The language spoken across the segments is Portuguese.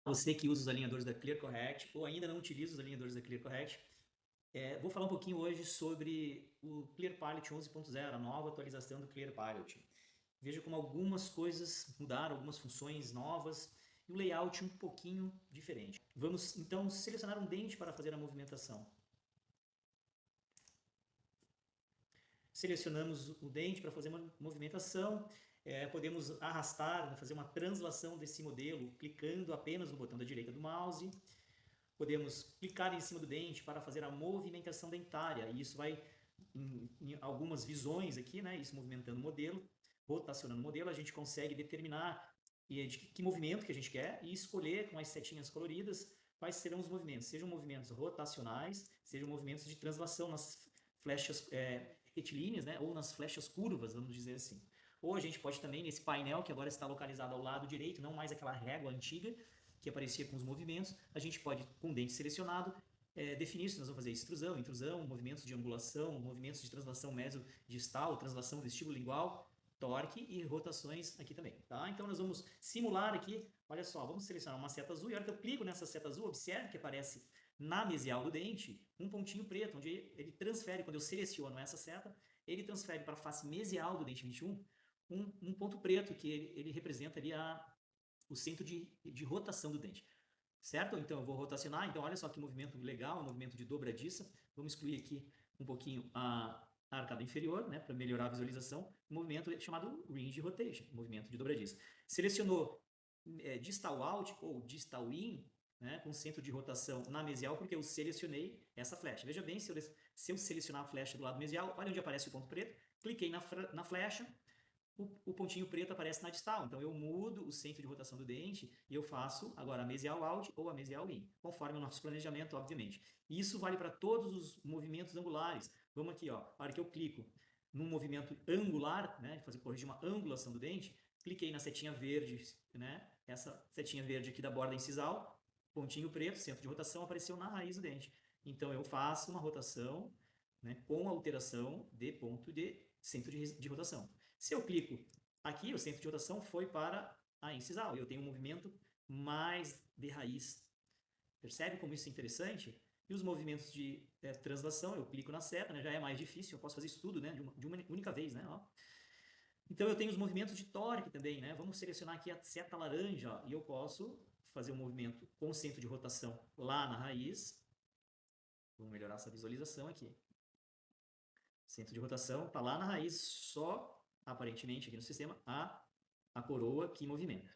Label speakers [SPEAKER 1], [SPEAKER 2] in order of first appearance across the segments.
[SPEAKER 1] Você que usa os alinhadores da ClearCorrect ou ainda não utiliza os alinhadores da ClearCorrect, vou falar um pouquinho hoje sobre o ClearPilot 11.0, a nova atualização do ClearPilot. Veja como algumas coisas mudaram, algumas funções novas e o layout um pouquinho diferente. Vamos então selecionar um dente para fazer a movimentação. Selecionamos o dente para fazer uma movimentação, podemos arrastar, fazer uma translação desse modelo clicando apenas no botão da direita do mouse. Podemos clicar em cima do dente para fazer a movimentação dentária, e isso vai em algumas visões aqui, né? Isso movimentando o modelo, rotacionando o modelo, a gente consegue determinar de que movimento que a gente quer e escolher com as setinhas coloridas quais serão os movimentos, sejam movimentos rotacionais, sejam movimentos de translação nas flechas retilíneas, né? Ou nas flechas curvas, vamos dizer assim. Ou a gente pode também, nesse painel que agora está localizado ao lado direito, não mais aquela régua antiga, que aparecia com os movimentos, a gente pode, com o dente selecionado, definir se nós vamos fazer extrusão, intrusão, movimentos de angulação, movimentos de translação mesodistal, translação vestibulolingual, torque e rotações aqui também, tá? Então nós vamos simular aqui, olha só, vamos selecionar uma seta azul e a hora que eu clico nessa seta azul, observe que aparece na mesial do dente um pontinho preto, onde ele transfere, quando eu seleciono essa seta, ele transfere para a face mesial do dente 21 um ponto preto, que ele representa ali o centro de rotação do dente. Certo? Então eu vou rotacionar. Então olha só que movimento legal, um movimento de dobradiça. Vamos excluir aqui um pouquinho a arcada inferior, né, para melhorar a visualização. Um movimento chamado Ringe Rotation, movimento de dobradiça. Selecionou distal out ou distal in, né, com centro de rotação na mesial, porque eu selecionei essa flecha. Veja bem, se eu selecionar a flecha do lado mesial, olha onde aparece o ponto preto, cliquei na flecha, o pontinho preto aparece na distal. Então eu mudo o centro de rotação do dente e eu faço agora a mesial out ou a mesial in, conforme o nosso planejamento, obviamente. E isso vale para todos os movimentos angulares. Vamos aqui, ó, a hora que eu clico num movimento angular, né, corrigir uma angulação do dente, cliquei na setinha verde, né, essa setinha verde aqui da borda incisal, pontinho preto, centro de rotação, apareceu na raiz do dente. Então eu faço uma rotação, né, com alteração de ponto de centro de rotação. Se eu clico aqui, o centro de rotação foi para a incisal, e eu tenho um movimento mais de raiz. Percebe como isso é interessante? E os movimentos de translação, eu clico na seta, né, já é mais difícil, eu posso fazer isso tudo, né, de uma única vez, né, ó. Então eu tenho os movimentos de torque também, né? Vamos selecionar aqui a seta laranja, ó, e eu posso fazer um movimento com centro de rotação lá na raiz. Vamos melhorar essa visualização aqui. Centro de rotação está lá na raiz, só aparentemente aqui no sistema a coroa que movimenta.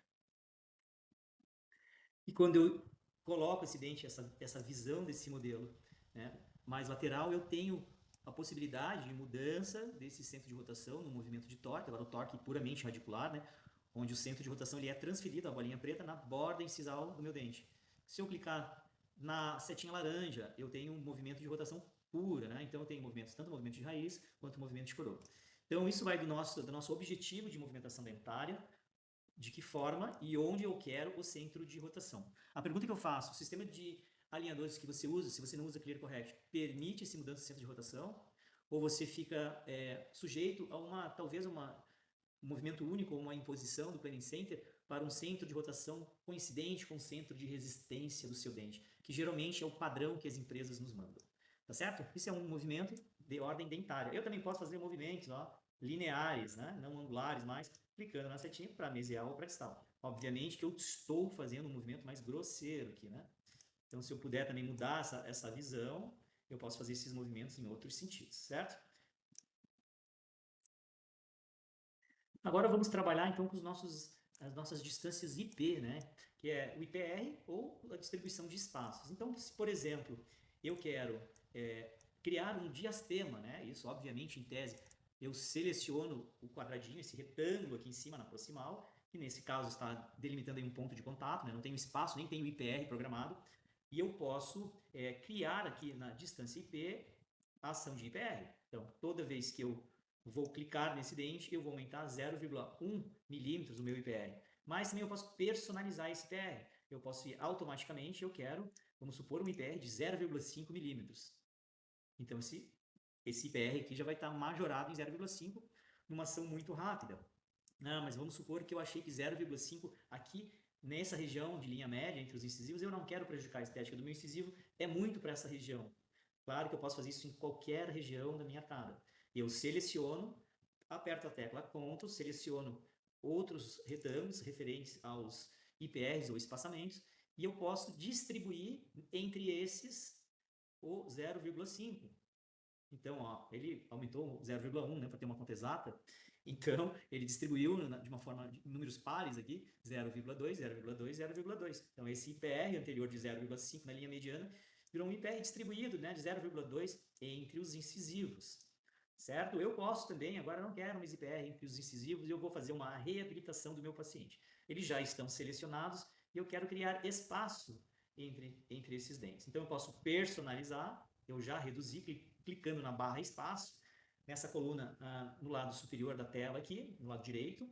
[SPEAKER 1] E quando eu coloco esse dente, essa visão desse modelo, né, mais lateral, eu tenho a possibilidade de mudança desse centro de rotação no movimento de torque, agora o torque puramente radicular, né, onde o centro de rotação ele é transferido, a bolinha preta, na borda incisal do meu dente. Se eu clicar na setinha laranja, eu tenho um movimento de rotação pura, né? Então eu tenho movimentos, tanto movimento de raiz quanto movimento de coroa. Então isso vai do nosso objetivo de movimentação dentária, de que forma e onde eu quero o centro de rotação. A pergunta que eu faço, o sistema de alinhadores que você usa, se você não usa ClearCorrect, permite essa mudança de centro de rotação? Ou você fica sujeito a talvez um movimento único ou uma imposição do Planning Center para um centro de rotação coincidente com o centro de resistência do seu dente, que geralmente é o padrão que as empresas nos mandam. Tá certo? Isso é um movimento de ordem dentária. Eu também posso fazer movimentos lineares, né? Não angulares, mas clicando na setinha para mesial ou para distal. Obviamente que eu estou fazendo um movimento mais grosseiro aqui, né? Então, se eu puder também mudar essa visão, eu posso fazer esses movimentos em outros sentidos, certo? Agora vamos trabalhar então com as nossas distâncias IP, né? Que é o IPR ou a distribuição de espaços. Então, se por exemplo eu quero criar um diastema, né? Isso obviamente em tese eu seleciono o quadradinho, esse retângulo aqui em cima na proximal, que nesse caso está delimitando aí um ponto de contato, né? Não tenho espaço, nem tenho IPR programado, e eu posso criar aqui na distância IP a ação de IPR. Então, toda vez que eu vou clicar nesse dente, eu vou aumentar 0,1 milímetros o meu IPR. Mas também eu posso personalizar esse IPR. Eu posso ir automaticamente, eu quero, vamos supor, um IPR de 0,5 milímetros. Então, esse IPR aqui já vai estar majorado em 0,5 numa ação muito rápida. Não, mas vamos supor que eu achei que 0,5 aqui nessa região de linha média entre os incisivos, eu não quero prejudicar a estética do meu incisivo, é muito para essa região. Claro que eu posso fazer isso em qualquer região da minha arcada. Eu seleciono, aperto a tecla Ctrl, seleciono outros retângulos referentes aos IPRs ou espaçamentos, e eu posso distribuir entre esses o 0,5. Então, ó, ele aumentou 0,1, né, para ter uma conta exata. Então, ele distribuiu de uma forma de números pares aqui, 0,2, 0,2, 0,2. Então, esse IPR anterior de 0,5 na linha mediana virou um IPR distribuído, né, de 0,2 entre os incisivos. Certo? Eu posso também, agora não quero mais IPR entre os incisivos, eu vou fazer uma reabilitação do meu paciente. Eles já estão selecionados e eu quero criar espaço entre esses dentes. Então, eu posso personalizar, eu já reduzi, clicando na barra espaço, nessa coluna no lado superior da tela aqui, no lado direito,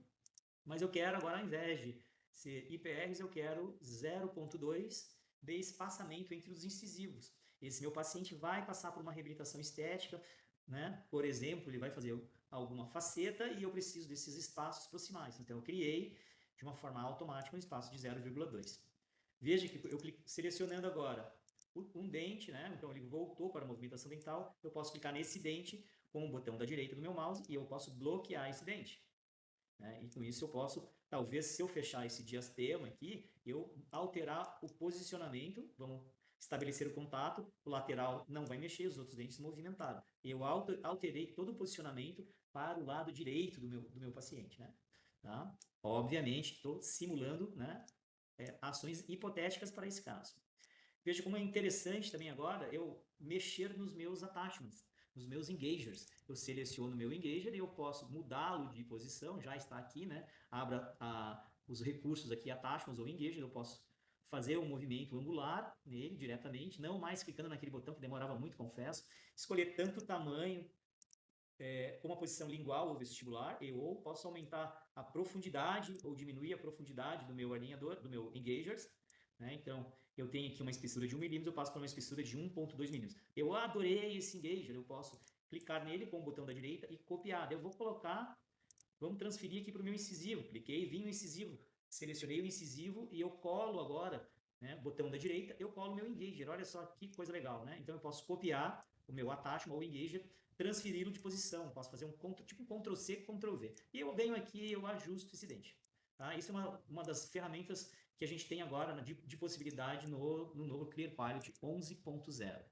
[SPEAKER 1] mas eu quero agora, ao invés de ser IPRs, eu quero 0,2 de espaçamento entre os incisivos. Esse meu paciente vai passar por uma reabilitação estética, né? Por exemplo, ele vai fazer alguma faceta e eu preciso desses espaços proximais. Então, eu criei de uma forma automática um espaço de 0,2. Veja que eu selecionando agora um dente, né? Então, ele voltou para a movimentação dental. Eu posso clicar nesse dente com o botão da direita do meu mouse e eu posso bloquear esse dente. Né? E com isso eu posso, talvez, se eu fechar esse diastema aqui, eu alterar o posicionamento, vamos estabelecer o contato, o lateral não vai mexer, os outros dentes se movimentaram. Eu alterei todo o posicionamento para o lado direito do meu paciente. Né? Tá? Obviamente, estou simulando, né, ações hipotéticas para esse caso. Veja como é interessante também agora eu mexer nos meus attachments, nos meus engagers. Eu seleciono o meu engager e eu posso mudá-lo de posição, já está aqui, né? Abra os recursos aqui, attachments ou engager, eu posso fazer um movimento angular nele diretamente, não mais clicando naquele botão que demorava muito, confesso. Escolher tanto o tamanho, como a posição lingual ou vestibular, ou posso aumentar a profundidade ou diminuir a profundidade do meu alinhador, do meu engagers, né? Então, eu tenho aqui uma espessura de 1 milímetro, eu passo para uma espessura de 1,2 milímetros. Eu adorei esse engager, eu posso clicar nele com o botão da direita e copiar. Eu vou colocar, vamos transferir aqui para o meu incisivo. Cliquei, vim no incisivo, selecionei o incisivo e eu colo agora, né, botão da direita, eu colo o meu engager. Olha só que coisa legal, né? Então, eu posso copiar o meu attachment ou engager, transferi-lo de posição. Posso fazer tipo um Ctrl+C, Ctrl+V. E eu venho aqui e eu ajusto esse dente. Tá? Isso é uma das ferramentas que a gente tem agora de possibilidade no novo ClearPilot 11.0.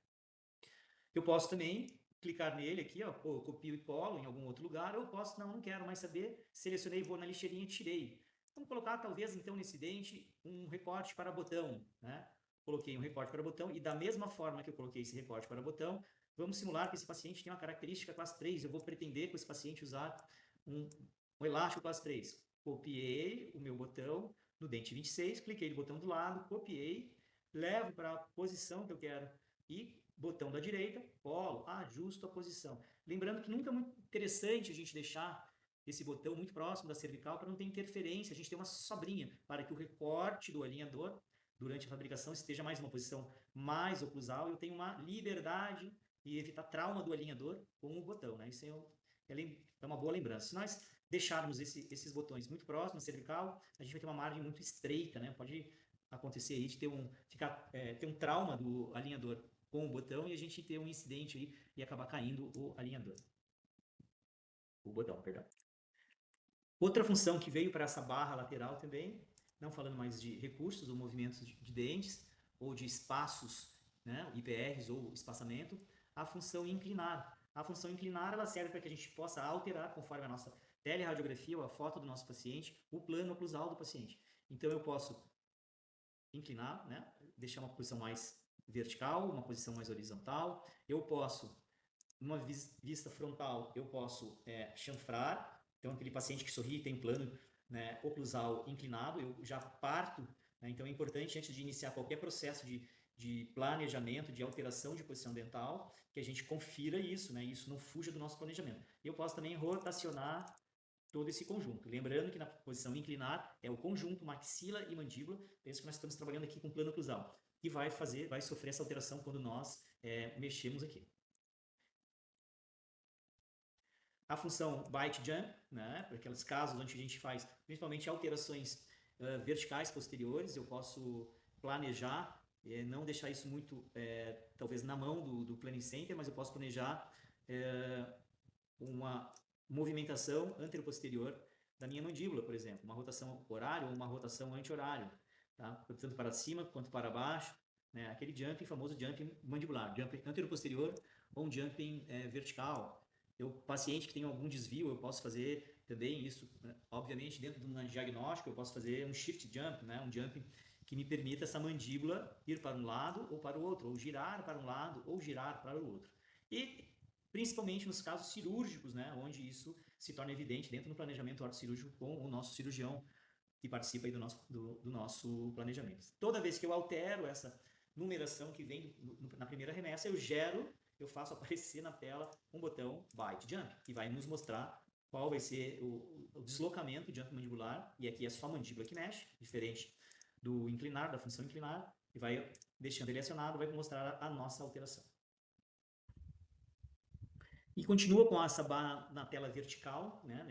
[SPEAKER 1] Eu posso também clicar nele aqui, ó, eu copio e colo em algum outro lugar, ou eu posso, não quero mais saber, selecionei, vou na lixeirinha e tirei. Vamos colocar, talvez, então, nesse dente, um recorte para botão, né? Coloquei um recorte para botão, e da mesma forma que eu coloquei esse recorte para botão, vamos simular que esse paciente tem uma característica classe 3, eu vou pretender com esse paciente usar um elástico classe 3. Copiei o meu botão no dente 26, cliquei no botão do lado, copiei, levo para a posição que eu quero e botão da direita, colo, ajusto a posição. Lembrando que nunca é muito interessante a gente deixar esse botão muito próximo da cervical para não ter interferência, a gente tem uma sobrinha para que o recorte do alinhador durante a fabricação esteja mais uma posição mais oclusal e eu tenho uma liberdade e evitar trauma do alinhador com o botão. Né? Isso é uma boa lembrança. Se nós deixarmos esses botões muito próximos da cervical, a gente vai ter uma margem muito estreita, né? Pode acontecer aí de ter um trauma do alinhador com o botão e a gente ter um incidente aí e acabar caindo o alinhador. O botão, perdão. Outra função que veio para essa barra lateral também, não falando mais de recursos ou movimentos de dentes ou de espaços, né, IPRs ou espaçamento, a função inclinar. A função inclinar ela serve para que a gente possa alterar, conforme a nossa teleradiografia ou a foto do nosso paciente, o plano oclusal do paciente. Então eu posso inclinar, né, deixar uma posição mais vertical, uma posição mais horizontal. Eu posso, numa vista frontal, eu posso chanfrar. Então, aquele paciente que sorri tem um plano, né, oclusal inclinado, eu já parto. Né, então, é importante, antes de iniciar qualquer processo de planejamento, de alteração de posição dental, que a gente confira isso, né, isso não fuja do nosso planejamento. Eu posso também rotacionar todo esse conjunto. Lembrando que na posição inclinar é o conjunto maxila e mandíbula, penso que nós estamos trabalhando aqui com plano oclusal, e vai sofrer essa alteração quando nós mexemos aqui. A função bite jump, né, para aqueles casos onde a gente faz principalmente alterações verticais posteriores, eu posso planejar, não deixar isso muito, talvez, na mão do Planning Center, mas eu posso planejar uma movimentação anteroposterior da minha mandíbula, por exemplo, uma rotação horária ou uma rotação anti-horário, tá? Tanto para cima quanto para baixo, né? Aquele jumping, famoso jumping mandibular, jumping anteroposterior ou um jumping vertical. Paciente que tem algum desvio, eu posso fazer também isso, né? Obviamente, dentro do diagnóstico, eu posso fazer um shift jump, né? Um jumping que me permita essa mandíbula ir para um lado ou para o outro, ou girar para um lado ou girar para o outro. E principalmente nos casos cirúrgicos, né, onde isso se torna evidente dentro do planejamento ortocirúrgico com o nosso cirurgião que participa aí do nosso planejamento. Toda vez que eu altero essa numeração que vem na primeira remessa, eu faço aparecer na tela um botão Byte Jump, que vai nos mostrar qual vai ser o deslocamento jump mandibular, e aqui é só a mandíbula que mexe, diferente do inclinar, da função inclinar, e vai deixando ele acionado, vai mostrar a nossa alteração. E continua com essa barra na tela vertical, né,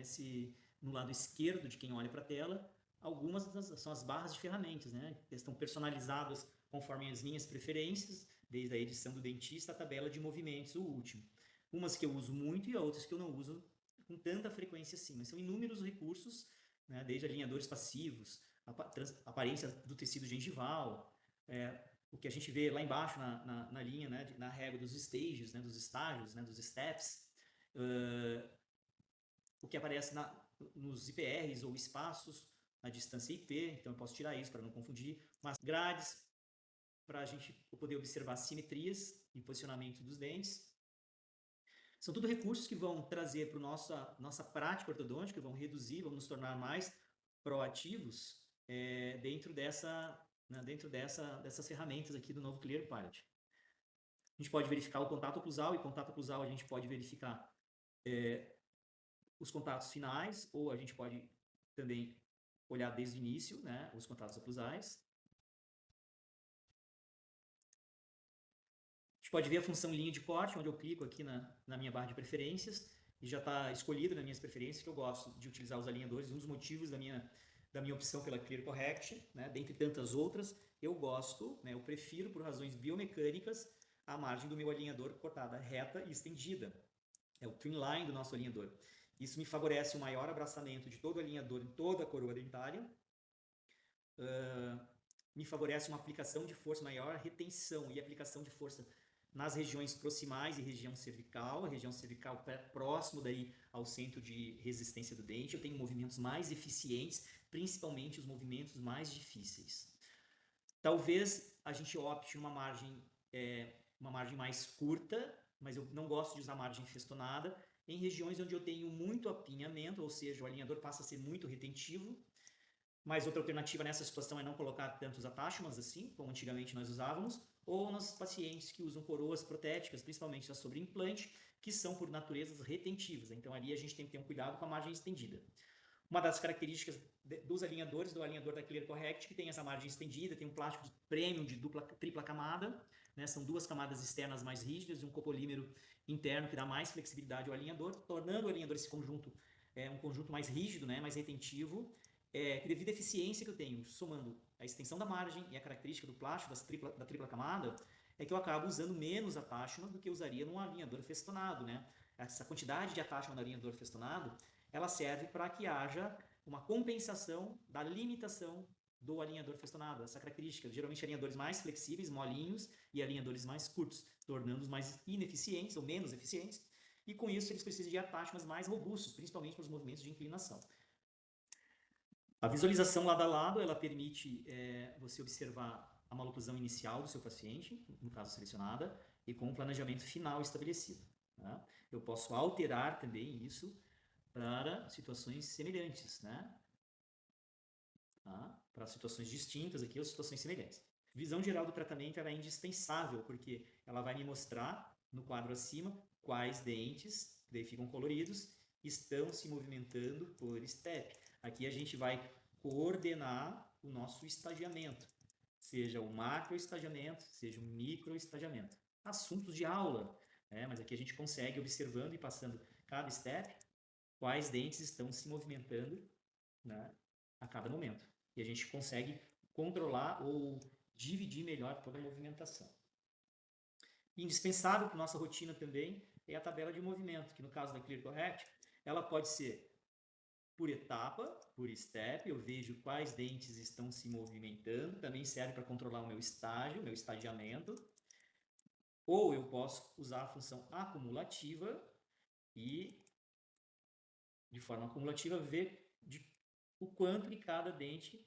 [SPEAKER 1] no lado esquerdo de quem olha para a tela, algumas são as barras de ferramentas, né, estão personalizadas conforme as minhas preferências, desde a edição do dentista, a tabela de movimentos, o último. Umas que eu uso muito e outras que eu não uso com tanta frequência assim, mas são inúmeros recursos, né, desde alinhadores passivos, aparência do tecido gengival, o que a gente vê lá embaixo na linha, né, na régua dos stages, né, dos estágios, né, dos steps, o que aparece nos IPRs ou espaços, na distância IP, então eu posso tirar isso para não confundir, mas grades para a gente poder observar simetrias e posicionamento dos dentes. São tudo recursos que vão trazer para a nossa prática ortodôntica, vão reduzir, vão nos tornar mais proativos dentro dessas ferramentas aqui do novo Clear Pilot. A gente pode verificar o contato oclusal, e contato oclusal a gente pode verificar os contatos finais, ou a gente pode também olhar desde o início, né, os contatos oclusais. A gente pode ver a função linha de corte, onde eu clico aqui na minha barra de preferências, e já está escolhido nas minhas preferências que eu gosto de utilizar os alinhadores. Um dos motivos da minha opção pela Clear Correct, né, dentre tantas outras, eu gosto, né, eu prefiro, por razões biomecânicas, a margem do meu alinhador cortada reta e estendida. É o trimline do nosso alinhador. Isso me favorece um maior abraçamento de todo o alinhador em toda a coroa dentária. Me favorece uma aplicação de força, maior retenção e aplicação de força nas regiões proximais e região cervical. A região cervical próximo daí ao centro de resistência do dente. Eu tenho movimentos mais eficientes, principalmente os movimentos mais difíceis. Talvez a gente opte uma margem mais curta, mas eu não gosto de usar margem festonada, em regiões onde eu tenho muito apinhamento, ou seja, o alinhador passa a ser muito retentivo. Mas outra alternativa nessa situação é não colocar tantos atáchimas assim, como antigamente nós usávamos, ou nos pacientes que usam coroas protéticas, principalmente as sobre implante, que são por natureza retentivas. Então ali a gente tem que ter um cuidado com a margem estendida. Uma das características dos alinhadores, do alinhador da Clear Correct, que tem essa margem estendida, tem um plástico de premium de tripla camada, né? São duas camadas externas mais rígidas e um copolímero interno que dá mais flexibilidade ao alinhador, tornando o alinhador esse conjunto um conjunto mais rígido, né? Mais retentivo, que devido à eficiência que eu tenho, somando a extensão da margem e a característica do plástico da tripla camada, é que eu acabo usando menos atáchima do que eu usaria num alinhador festonado, né? Essa quantidade de atáchima no alinhador festonado, ela serve para que haja uma compensação da limitação do alinhador festonado. Essa característica, geralmente alinhadores mais flexíveis, molinhos, e alinhadores mais curtos, tornando-os mais ineficientes ou menos eficientes, e com isso eles precisam de atáchimas mais robustos, principalmente para os movimentos de inclinação. A visualização lado a lado, ela permite você observar a maloclusão inicial do seu paciente, no caso selecionada, e com o planejamento final estabelecido. Tá? Eu posso alterar também isso para situações semelhantes, né? Tá? Para situações distintas aqui ou situações semelhantes. Visão geral do tratamento ela é indispensável, porque ela vai me mostrar no quadro acima quais dentes, que daí ficam coloridos, estão se movimentando por step. Aqui a gente vai coordenar o nosso estagiamento, seja o macro estagiamento, seja o micro estagiamento. Assuntos de aula, mas aqui a gente consegue, observando e passando cada step, quais dentes estão se movimentando, né, a cada momento. E a gente consegue controlar ou dividir melhor toda a movimentação. Indispensável para a nossa rotina também é a tabela de movimento, que no caso da ClearCorrect, ela pode ser por etapa, por step, eu vejo quais dentes estão se movimentando, também serve para controlar o meu estágio, meu estadiamento. Ou eu posso usar a função acumulativa e, de forma acumulativa, ver o quanto de cada dente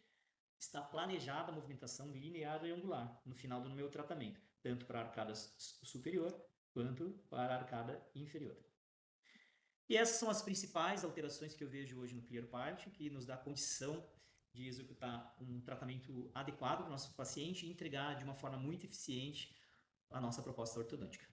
[SPEAKER 1] está planejada a movimentação linear e angular no final do meu tratamento, tanto para a arcada superior quanto para a arcada inferior. E essas são as principais alterações que eu vejo hoje no ClearPart, que nos dá condição de executar um tratamento adequado para o nosso paciente e entregar de uma forma muito eficiente a nossa proposta ortodôntica.